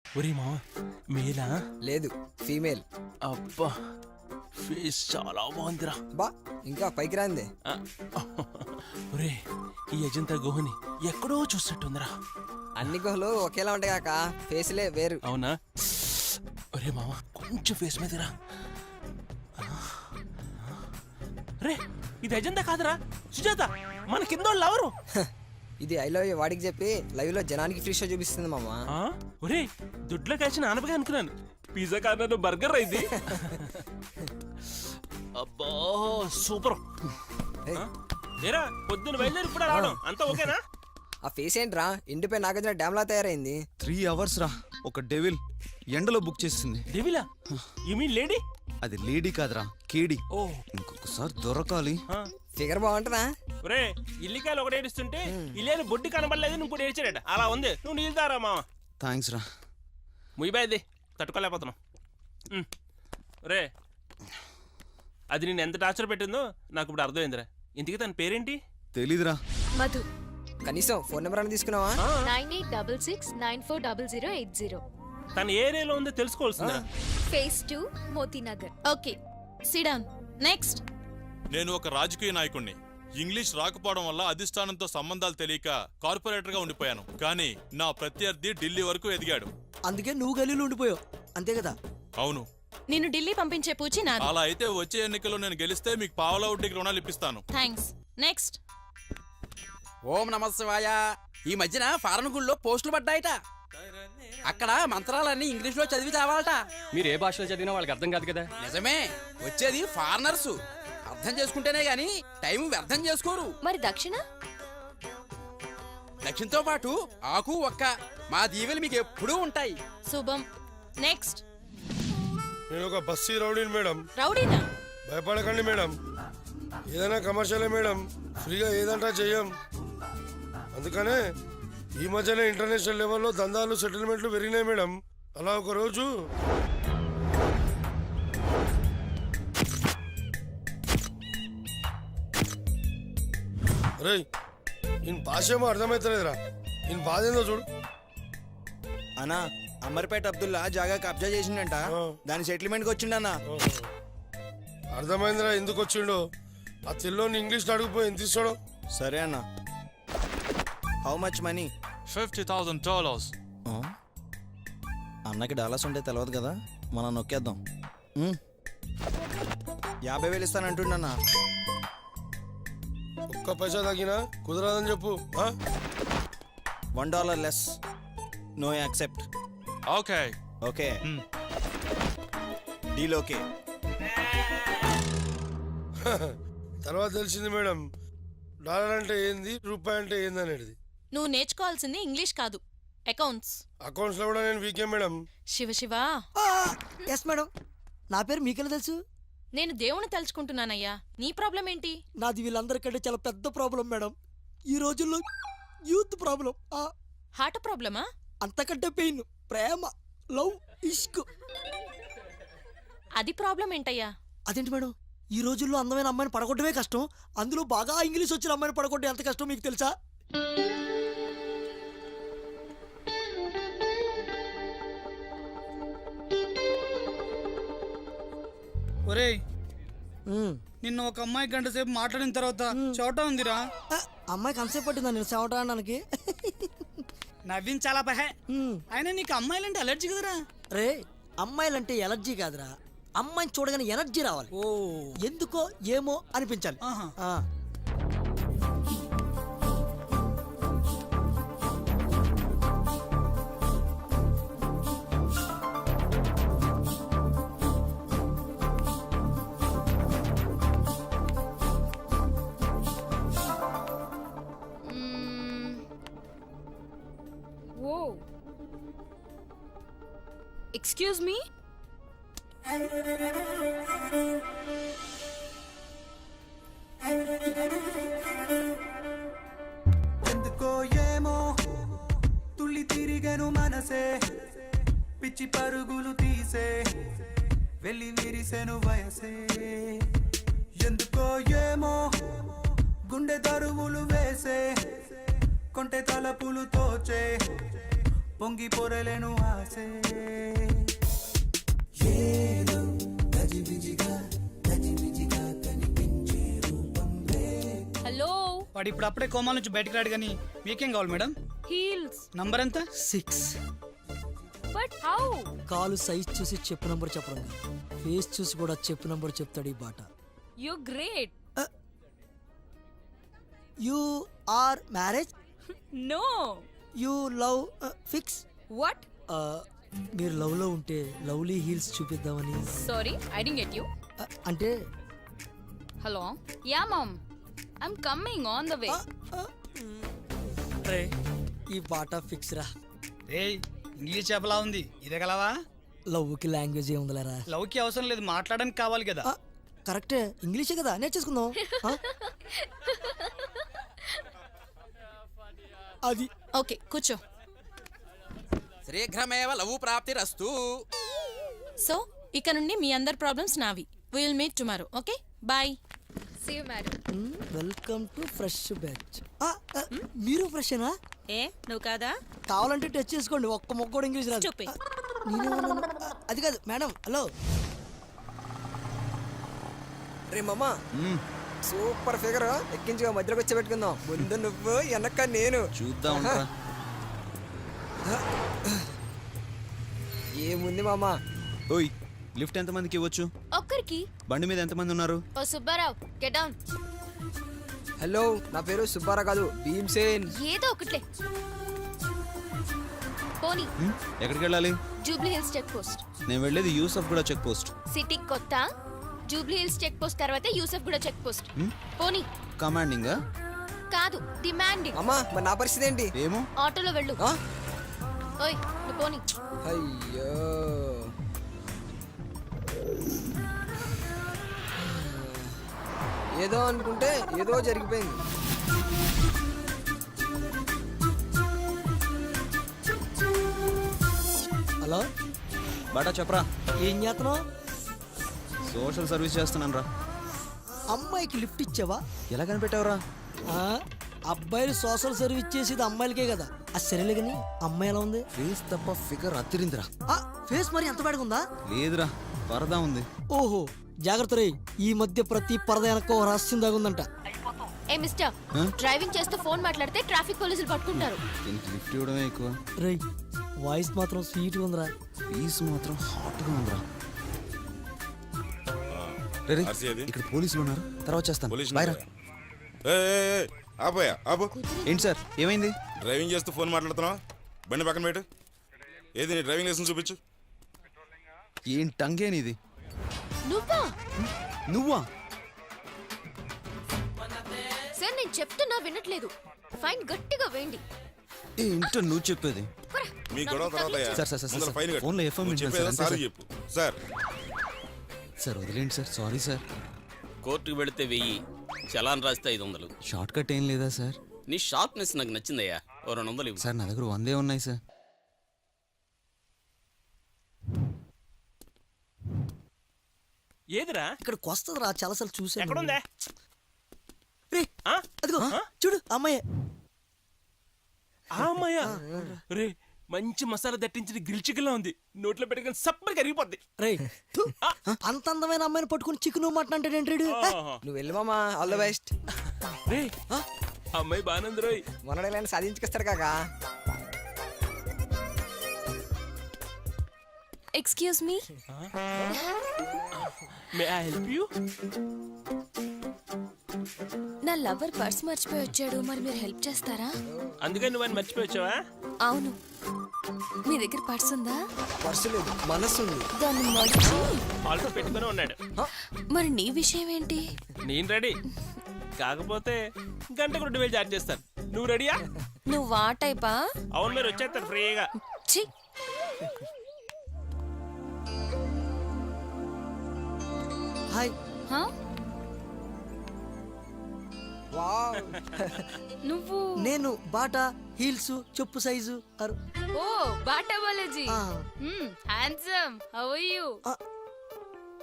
ఒరే మామ, మేలా? లేదు, ఫీమేల్. అబ్బా, ఫేస్ చాలా బాగుందిరా. బా ఇంకా పైకి రాందే. ఒరే, ఈ అజంతా గుహని ఎక్కడో చూసినట్టుందిరా. అన్ని గుహలు ఒకేలా ఉంటాయి కాక ఫేస్లే వేరు. అవునా? ఒరే మామ, కొంచెం ఫేస్ మీదరా. రే, ఇది అజంతా కాదురా, సుజాత. మన కింద ఎవరు? ఇది ఐ లవ్ యూ వాడికి చెప్పి లైవ్ లో జనానికి ఫ్రీ షో చూపిస్తుంది మామ. ఒరే, దుడ్లో కలిసిన ఆనపగా అనుకున్నాను. పిజ్జా కార్నర్ బర్గర్ ఇది. అబ్బా సూపర్. ఏరా, పొద్దున బయలుదేరి ఇప్పుడు రావడం అంతా ఓకేనా? ఆ ఫేస్ ఏంట్రా ఎండిపోయి నాగార్జున డ్యామ్ లా తయారైంది. 3 hours రా. ఒక డెవిల్ ఎండలో బుక్ చేసింది. డెవిలా? You mean lady? అది లేడీ కాదురా, కేడి. ఓ, ఇంకొకసారి దొరకాలి. ఫిగర్ బాగుంటుందా? ఒరే, ఇల్లికాయలు ఒకటి ఏడుస్తుంటే ఇల్లేని బొడ్డి కనబడలేదు, నువ్వు కూడా ఏడ్చాడట. అలా ఉంది. నువ్వు నీళ్ళు తారా మామ. థ్యాంక్స్ రా. ముయ్యబాయిది తట్టుకోలేకపోతున్నాం. రే, అది నేను ఎంత టార్చర్ పెట్టిందో నాకు ఇప్పుడు అర్థమైందిరా. ఇంతకీ తన పేరేంటి? తెలీదురా. మధు. కనీసం ఫోన్ నెంబర్ అని తీసుకున్నావా? 9866940080. తన ఏరియాలో ఉందో తెలుసుకోవాల్సిందిరా. ఫేస్ 2 మోతీనగర్. ఓకే, సిడాన్. నెక్స్ట్. నేను ఒక రాజకీయ నాయకుణ్ణి. ఇంగ్లీష్ రాకపోవడం వల్ల అధిష్టానంతో సంబంధాలు తెలియక కార్పొరేటర్ గా ఉండిపోయాను. కానీ నా ప్రత్యర్థి ఢిల్లీ వరకు ఎదిగాడు. అందుకే నువ్వు గలీలో ఉండిపోయావు, అంతే కదా? అవును. నిన్ను ఢిల్లీ పంపించే పూచి నాది. అలా అయితే వచ్చే ఎన్నికల్లో నేను గెలిస్తే మీకు పావలా వడ్డీకి రుణాలు ఇప్పిస్తాను. థ్యాంక్స్. నెక్స్ట్. ఓం నమ శివాయ. ఈ మధ్యన ఫారెన్ గుళ్ళో పోస్టులు పడ్డాయట. అక్కడ మంత్రాలన్నీ ఇంగ్లీష్ లో చదివి తేవాలట. మీరు ఏ భాషలో చదివినా వాళ్ళకి అర్థం కాదు కదా. నిజమే, వచ్చేది ఫారినర్స్. అర్థం చేసుకుంటేనే గాని టైం వ్యర్థం చేసుకోరు. మరి దక్షిణ? దక్షిణతో పాటు ఆకు ఒక్క మా దీవెలు మీకు ఎప్పుడూ ఉంటాయి. శుభం. నెక్స్ట్. నేను ఒక బస్సీ రౌడీని మేడం. రౌడీనా? భయపడకండి మేడం, ఏదైనా కమర్షియలే మేడం, ఫ్రీగా ఏదంటా చెయ్యం. అందుకనే ఈ మధ్యనే ఇంటర్నేషనల్ లెవెల్లో దందాలు సెటిల్మెంట్లు పెరిగినాయి మేడం. అలా ఒక రోజు రే, ఈయన భాష ఏమో అర్థమవుతలేదురా. ఈయన బాధ ఏందో చూడు. అన్నా, అమర్పేట అబ్దుల్లా జాగా కబ్జా చేసిండంట. దాని సెటిల్మెంట్ కి వచ్చిండన్నా. అర్థమైందిరా ఎందుకు వచ్చిండో. ఆ తెల్లోని ఇంగ్లీష్ అడుగుపోయి ఎంత ఇస్తాడో. సరే అన్నా. How much money? $50,000. అన్నకి డాలర్స్ ఉంటే తెలియదు కదా, మనం నొక్కేద్దాం. 50,000 ఇస్తానంటుండన్నా. ఒక్క పైసా తగ్గినా కుదరదని చెప్పు. $1 less. No accept. Okay. Okay, deal okay. తర్వాత తెలిసింది మేడం, డాలర్ అంటే ఏంది, రూపాయి అంటే ఏంది అనేది. నువ్వు నేర్చుకోవాల్సింది ఇంగ్లీష్ కాదు, అకౌంట్స్. అకౌంట్స్ లో కూడా నేను వీకే madam. Shiva Shiva. Yes madam. నా పేరు మీకెలా తెలుసు? నేను దేవుని తలుచుకుంటున్నానయ్యా. నీ ప్రాబ్లం ఏంటి? నాది వీళ్ళందరికంటే చాలా పెద్ద ప్రాబ్లం మేడం. ఈ రోజుల్లో యూత్ ప్రాబ్లం. హార్ట్ ప్రాబ్లమా? అంతకంటే పెయిన్, ప్రేమ, లవ్, ఇష్క్. అది ప్రాబ్లం ఏంటయ్యా? అదేంటి మేడం, ఈ రోజుల్లో అందమైన అమ్మాయిని పడగొట్టడమే కష్టం, అందులో బాగా ఇంగ్లీష్ వచ్చిన అమ్మాయిని పడగొట్టే ఎంత కష్టం మీకు తెలుసా? ఒరేయ్, నిన్న ఒక అమ్మాయి గంట సేపు మాట్లాడిన తర్వాత చోట ఉందిరా. అమ్మాయి కన్సెప్ట్ పట్టిందా నేను సేవటానికి? నవ్వించాలా పహే. అయినా నీకు అమ్మాయిలంటే అలర్జీ కదరా. రే, అమ్మాయిలంటే ఎలర్జీ కాదురా, అమ్మాయిని చూడగానే ఎనర్జీ రావాలి. ఓ, ఎందుకో ఏమో అనిపించాలి. Excuse me. ఎందుకో ఏమో తుళ్ళి తిరిగను మనసే, పిచ్చి పరుగులు తీసే వెళ్ళి విరిసెను వయసే. ఎందుకో ఏమో గుండె దరువులు వేసే, కొంటె తలపులు తోచే పొంగి పొరలేను ఆసే హలో వాడు ఇప్పుడు అప్పుడే కోమా నుంచి బయటకు రాడు కానీ మీకేం కావాలి మేడం? హీల్స్. నంబర్ ఎంత? 6. But how? కాలు సైజ్ చూసి చెప్పు నంబర్ చెప్పడం కాదు, ఫేస్ చూసి కూడా చెప్పు నంబర్ చెప్తాడు ఈ Bata. You great. You are marriage? No. You love fix? What? మీరు లవ్ లో ఉంటే లవ్లీ హీల్స్ చూపిద్దామని. Sorry, I didn't get you. అంటే hello. Yeah mom, I'm coming on the way. రే ఈ బాట ఫిక్స్ రా. ఏయ్, ఇంగ్లీష్ చెప్పలా ఉంది, ఇదే కలవా? లవ్ కి లాంగ్వేజ్ ఏముందిలేరా? లవ్కి అవసరం లేదు, మాట్లాడడానికి కావాలి కదా. కరెక్టే, ఇంగ్లీషే కదా, నేర్చేసుకుందాం. అది ఓకే, కూర్చో. శీఘ్రమేవ లఘు ప్రాప్తిరస్తు. సో ఇక నుండి మీ అందరి ప్రాబ్లమ్స్ నావి. We will meet tomorrow. Okay, bye. See you madam. Welcome to fresh batch. మీరు ఫ్రెషేనా? ఏ నువ్వు కాదా? కావాలంటే టచ్ చేసుకోండి, ఒక్క మొక్క కూడా ఇంగ్లీష్ రాదు. చూపి. అది కాదు మేడం. హలో రే మామ, సూపర్ ఫిగర్. ఎక్కించుగా మధ్యలోకి వచ్చి పెట్టుకుందాం. ముందు నువ్వు, వెనక నేను. చూద్దాం. ఏముంది మామ? ఓయ్, లిఫ్ట్ ఎంత మందికి ఇవ్వచ్చు? ఒక్కరికి. బండి మీద ఎంత మంది ఉన్నారు? ఓ సుబ్బారావు, గెట్ డౌన్. హలో, నా పేరు సుబ్బారా కాదు, భీమ్సేన్. ఏదో ఒకట్లే. పోనీ. ఎక్కడికి వెళ్ళాలి? Jubilee Hills check post. నేను వెళ్ళేది Yousufguda check post. City కొత్త. జూబ్లీ హిల్స్ చెక్ పోస్ట్ తర్వాత యూసఫ్ కూడా చెక్ పోస్ట్. పోనీ. కమాండింగ్ కాదు, డిమాండింగ్. అమ్మా, మరి నా పరిస్థితి ఏంటి? ఏమో. ఆటోలో వెళ్ళు. ఆ? ఓయ్, నువ్వు పోనీ. అయ్యో, ఏదో అనుకుంటే ఏదో జరిగిపోయింది. హలో, బాటా చెప్పరా. ఏం చేస్తున్నావు? సోషల్ సర్వీస్ చేస్తున్నాను రా. అమ్మాయికి లిఫ్ట్ ఇచ్చావా? ఎలా కనిపెట్టావురా? అబ్బాయిలు సోషల్ సర్వీస్ చేసేది అమ్మాయిలకే కదా. అది సరేలే కానీ అమ్మాయి ఎలా ఉంది? ఫేస్ తప్ప ఫిగర్ అత్తిరిందిరా. ఫేస్ మరి ఎంత పడుకుందా? లేదురా, పరదా ఉంది. ఓహో, జాగ్రత్త రే. ఈ మధ్య ప్రతి పరద వెనక ఓ రహస్యం దాగుందంట. ఏ మిస్టర్, డ్రైవింగ్ చేస్తూ ఫోన్ మాట్లాడితే ట్రాఫిక్ పోలీసులు పట్టుకుంటారు. దీనికి లిఫ్ట్ ఇవ్వడమే ఎక్కువ. రే, వాయిస్ మాత్రం స్వీట్గా ఉందిరా. ఫీస్ మాత్రం హాట్గా ఉందిరా. రే, ఇక్కడ పోలీసులు ఉన్నారు, తర్వాత చేస్తాను. బాయ్ రా. ఆపోయా ఆపు. ఏంటి సార్, ఏమైంది? డ్రైవింగ్ చేస్తూ ఫోన్ మాట్లాడుతున్నావు? బండి పక్కన పెట్టు. ఏది నీ డ్రైవింగ్ లైసెన్స్ చూపించు. ఏం టంగే నీది? నువ్వా? సార్, నేను చెప్తున్నా వినట్లేదు. ఫైన్ గట్టిగా వేయండి. ఏంటో నువ్వు చెప్పేది? మీ గొడవ తర్వాత సార్, సార్, సార్, ముందర ఫైన్ కట్టు. ఫోన్లో ఎఫ్ఎం నువ్వు వింటున్నాను చెప్పేదా సార్, సారీ చెప్పు. సార్, సార్ వదిలేండి సార్, సారీ సార్. కోర్టుకు వెళితే 1000, చలాన్ రాస్తే 500. షార్ట్ కట్ ఏం లేదా సార్? నీ షార్ప్నెస్ నాకు నచ్చిందయ్యా. ఓ 200 ఇవ్వు. సార్, నా దగ్గర 100 ఉన్నాయి సార్. ఏదిరా? ఇక్కడికి వస్తుందిరా, చాలాసార్లు చూసాను. ఎక్కడుందే? రే, ఆ? అదిగో చూడు, అమ్మాయి. ఆ అమ్మాయా? రే, మంచి మసాలా దట్టించిన గ్రిల్ చికెన్ లా ఉంది. నోట్లో పెట్టుకుని సప్పని కరిగిపోద్ది. రే, అంత అందమైన అమ్మాయిని పట్టుకుని చికెన్ మటన్ అంటే ఏంటి? నువ్వు వెళ్ళి మామ, ఆల్ ద బెస్ట్. రే, అమ్మాయి బానంది రోయ్. మొన్నడేలాంటి సాధించుకొస్తాడు కాకా. Excuse me. May I help you? నా లవర్ పర్స్ మర్చిపోయి వచ్చాడు, మరి మీరు హెల్ప్ చేస్తారా? అందుకని నువ్వు మర్చిపోయి వచ్చావా? అవును. మీ దగ్గర పర్స్ ఉందా? పర్సు లేదు, మనస్సు ఉంది. దాన్ని మర్చి ఆల్రెడీ పెట్టుకుని ఉన్నాడు. మరి నీ విషయం ఏంటి? నేను రెడీ, కాకపోతే గంటకు 2000 చార్జ్ చేస్తాను. నువ్వు రెడీయా? నువ్వు ఆ టైపా? అవును, మీరు వచ్చేస్తారు ఫ్రీగా. ఛీ, హాయ్. హా? వావ్. నువ్వు? నేను బాటా, హీల్స్, చెప్పు సైజు. ఓ, Bata Balaji. Handsome. How are you?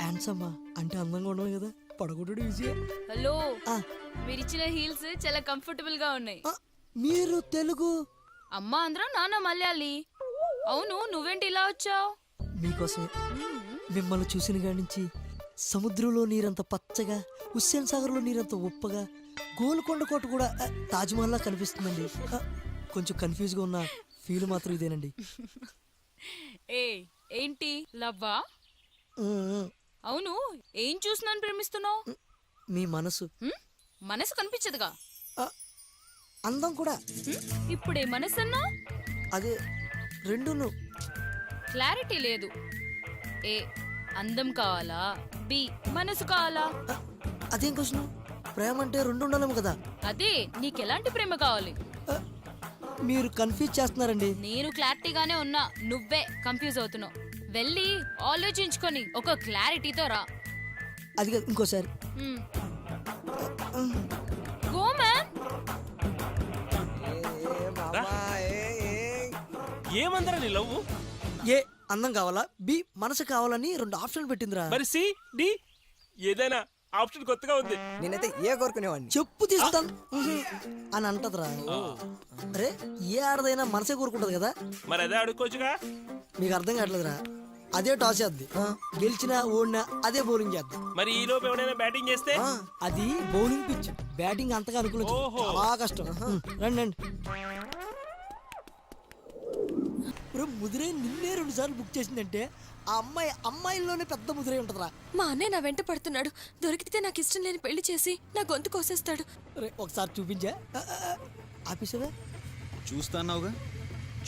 హ్యాండ్సమ్మా అంటే అందంగా ఉండవు కదా, పడగొట్టడు ఈజీగా. హలో, మీరిచ్చిన హీల్స్ చాలా కంఫర్టబుల్ గా ఉన్నాయి. మీరు తెలుగు? అమ్మ ఆంధ్ర, నాన్న మలయాళీ. అవును నువ్వేంటి ఇలా వచ్చావు? మీకోసమే. మిమ్మల్ని చూసిన కాడి నుంచి సముద్రంలో నీరంత పచ్చగా, హుస్సేన్ సాగర్లో నీరంత ఉప్పగా, గోల్కొండ కోట కూడా తాజ్మహల్లా కనిపిస్తుందండి. కొంచెం కన్ఫ్యూజ్గా ఉన్న ఫీల్ మాత్రం ఇదేనండి. ఏ ఏంటి లవ్వా? అవును ఏం చూసినాను ప్రేమిస్తున్నావు? మీ మనసు. మనసు కనిపించదుగా. అందం కూడా. ఇప్పుడే మనసన్నా? అదే రెండును. క్లారిటీ లేదు. ఏ అందం కావాలా, బి మనసు కావాలా? అదేం క్వశ్చన్? ప్రేమ అంటే రెండు ఉండాలేమో కదా. అదే నీకెలాంటి ప్రేమ కావాలి? మీరు కన్ఫ్యూజ్ చేస్తున్నారండి. నేను క్లారిటీగానే ఉన్నా, నువ్వే కన్ఫ్యూజ్ అవుతున్నావు. వెళ్ళి ఆలోచించుకొని ఒక క్లారిటీతో రా. అది కాదు, ఇంకోసారి. Go man. ఏమందరా నీ లవ్? ఏ అందం కావాలా, బి మనసు కావాలని రెండు ఆప్షన్ పెట్టిందిరా. మరి సి డి ఏదైనా ఆప్షన్ కొత్తగా ఉంది. నేనైతే ఏ కోరుకునేవాడిని. చెప్పు తీస్తాను అని అంటదిరా. అరే ఏ ఆడదైనా మనసే కోరుకుంటది కదా. మరి అదే అడుక్కోవచ్చుగా. మీకు అర్థం కావట్లేదురా. అదే టాస్ చేద్ది, గెలిచినా ఓడినా అదే బౌలింగ్ చేద్ది. మరి ఈ లోపు ఎవడైనా బ్యాటింగ్ చేస్తే? అది బౌలింగ్ పిచ్, బ్యాటింగ్ అంతగా అనుకూలించు. చాలా కష్టం. రండి రండి. ముదిరే నిన్నే 2 సార్లు బుక్ చేసిందంటే ఆ అమ్మాయిల్లోనే పెద్ద ముదిరే ఉంటదిరా. మా అన్నయ్య నా వెంట పడుతున్నాడు. దొరికితే నాకు ఇష్టం లేని పెళ్లి చేసి నా గొంతు కోసేస్తాడు. ఒకసారి చూపించా. ఆఫీసరే చూస్తాన్నావుగా,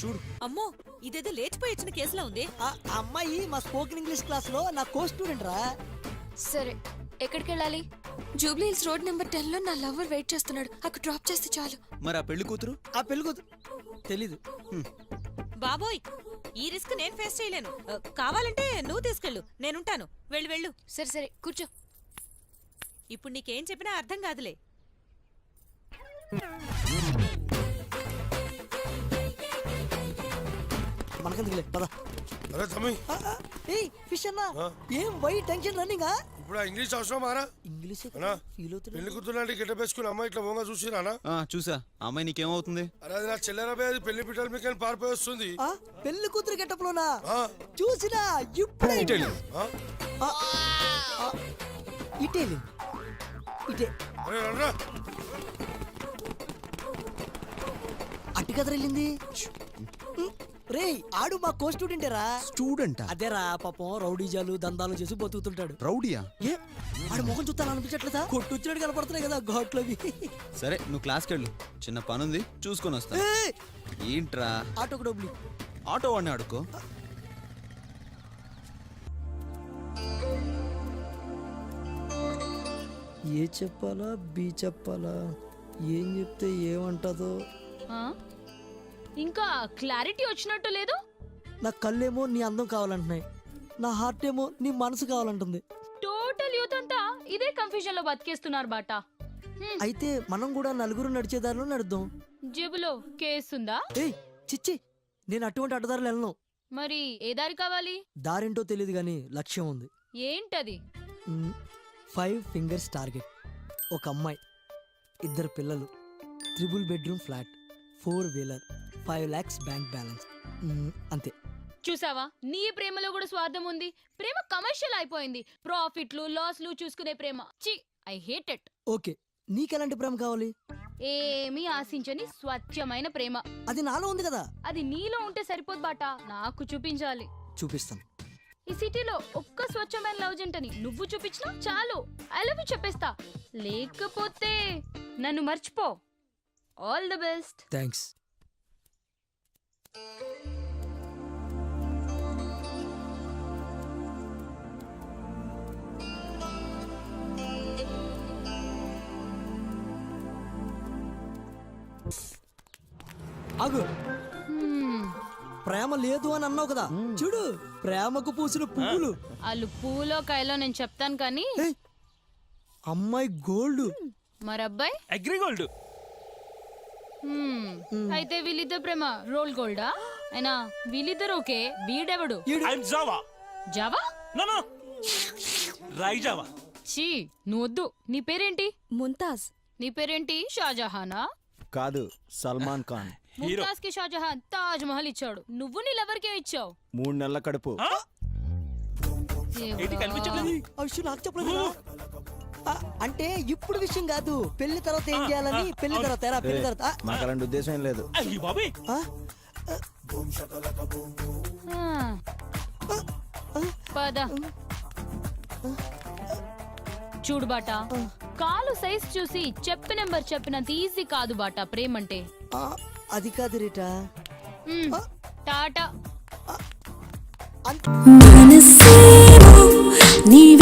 చూడు. అమ్మో ఇదేదో లేచిపోయి వచ్చిన కేసులో ఉంది. ఆ అమ్మాయి మా స్పోకెన్ ఇంగ్లీష్ క్లాస్ లో నా కో స్టూడెంట్ రా. సరే ఎక్కడికి వెళ్ళాలి? జూబ్లీ హిల్స్ రోడ్ నెంబర్ 10 లో నా లవర్ వెయిట్ చేస్తున్నాడు. అక్కడ డ్రాప్ చేస్తే చాలు. మరి ఆ పెళ్లి కూతురు? ఆ పెళ్లి కూతురు తెలీదు. బాబోయ్ ఈ రిస్క్ నేను ఫేస్ చేయలేను. కావాలంటే నువ్వు తీసుకెళ్ళు, నేనుంటాను. వెళ్ళు వెళ్ళు. సరే సరే కూర్చో. ఇప్పుడు నీకేం చెప్పినా అర్థం కాదులే. మనకెందుకులే పద. అరే తమ్మి, ఫిష్ అన్నా ఏం వై టెన్షన్ రన్నింగ్? ఇప్పుడు ఆ ఇంగ్లీష్ అవసరం మారా? ఇంగ్లీష్ అన్నా ఫీల్ అవుతుంది. పెళ్లి కూతురు గెట వేసుకుని అమ్మాయి ఇట్లా పోగా చూసిరానా? చూసా. అమ్మాయి నీకేమవుతుంది? అరే అది నా చెల్లెరబే, అది పెళ్లి పిట్టలు మీకు పారిపోయి వస్తుంది. పెళ్లి కూతురు గెటప్ లోనా? చూసినా ఇప్పుడే. ఇటేలి ఇటే. అరే రండ్రా. అట్టి కదర వెళ్ళింది. రే ఆడు మా కో స్టూడెంటేరా. స్టూడెంటా? అదేరా పాపం రౌడీజాలు దందాలు చేసి బతుకుతుంటాడు. రౌడీయా? ఏ ఆడు ముఖం చూస్తాను అనిపించట్లేదా? కొట్టుచ్చినట్టు కనపడుతున్నాయి కదా ఘాట్లవి. సరే నువ్వు క్లాస్కి వెళ్ళు, చిన్న పని ఉంది చూసుకొని వస్తా. ఏంట్రా? ఆటోకు డబ్బులు. ఆటో వాడిని అడుకో. ఏ చెప్పాలా బి చెప్పాలా, ఏం చెప్తే ఏమంటదో. ఇంకా క్లారిటీ వచ్చినట్టు లేదు. నా కళ్ళేమో నీ అందం కావాలంటున్నాయి, నా హార్ట్ ఏమో నీ మనసు కావాలంటుంది. టోటల్ యూత్ అంతా ఇదే కన్ఫ్యూజన్ లో బతికేస్తున్నారు బాటా. అయితే మనం కూడా నలుగురు నడిచే దారిలో నడుద్దాం. జేబులో కేసుందా? ఏయ్ చిచ్చి, నేను అటువంటి అడ్డదారులు వెళ్ళను. మరి ఏ దారి కావాలి? దారేంటో తెలియదు గానీ లక్ష్యం ఉంది. ఏంటది? 5 fingers టార్గెట్. ఒక అమ్మాయి, 2 పిల్లలు, 3 bedroom flat, 4 wheeler, 5 lakhs bank balance. అంతే. చూసావా, నీ ప్రేమలో కూడా స్వార్థం ఉంది. ప్రేమ కమర్షియల్ అయిపోయింది. ప్రాఫిట్లు లాస్లు చూసుకునే ప్రేమ. చి, ఐ హేట్ ఇట్. ఓకే, నీకెలాంటి ప్రేమ కావాలి? ఏమీ ఆశించని స్వచ్ఛమైన ప్రేమ. అది నాలో ఉంది కదా. అది నీలో ఉంటే సరిపోదు బాటా, నాకు చూపించాలి. చూపిస్తాను. ఈ సిటీలో ఒక్క స్వచ్ఛమైన లవ్ జంటని నువ్వు చూపించినా చాలు, ఐ లవ్ యు చెప్పేస్తా. లేకపోతే నన్ను మర్చిపో. All the best. థ్యాంక్స్. ఆగు. ప్రేమ లేదు అని అన్నావు కదా, చూడు ప్రేమకు పూసిన పువ్వులు. వాళ్ళు పూలో కాయలో నేను చెప్తాను కానీ అమ్మాయి గోల్డ్. మరబ్బాయి agri gold. అయితే వీళ్ళిద్దరు ప్రేమ రోల్ గోల్డా? అయినా వీళ్ళిద్దరు ఓకే, వీడెవడు? I'm Java. Java? No no, రై జావా. చీ, నువ్వు వద్దు. నీ పేరేంటి? ముంతాజ్. నీ పేరేంటి? షాజహానా? కాదు, సల్మాన్ ఖాన్. ముంతాజ్ కి షాజహాన్ తాజ్ మహల్ ఇచ్చాడు, నువ్వు నీ లవర్కే ఇచ్చావు. 3 నెలల కడుపు. ఏంటి కనిపించట్లేదు? ఆ విషయం నాకు చెప్పలేదు కదా. అంటే ఇప్పుడు విషయం కాదు, పెళ్లి తర్వాత ఏం చేయాలని. పెళ్లి తర్వాత ఎలా, పెళ్లి తర్వాత మాకు అలాంటి ఉద్దేశం ఏం లేదు. అయ్యి బాబే, పద చూడు బాటా, కాలు సైజ్ చూసి చెప్పు నెంబర్ చెప్పినంత ఈజీ కాదు బాటా ప్రేమంటే. అది కాదు రీటా. టాటా. మనసేమో నీవే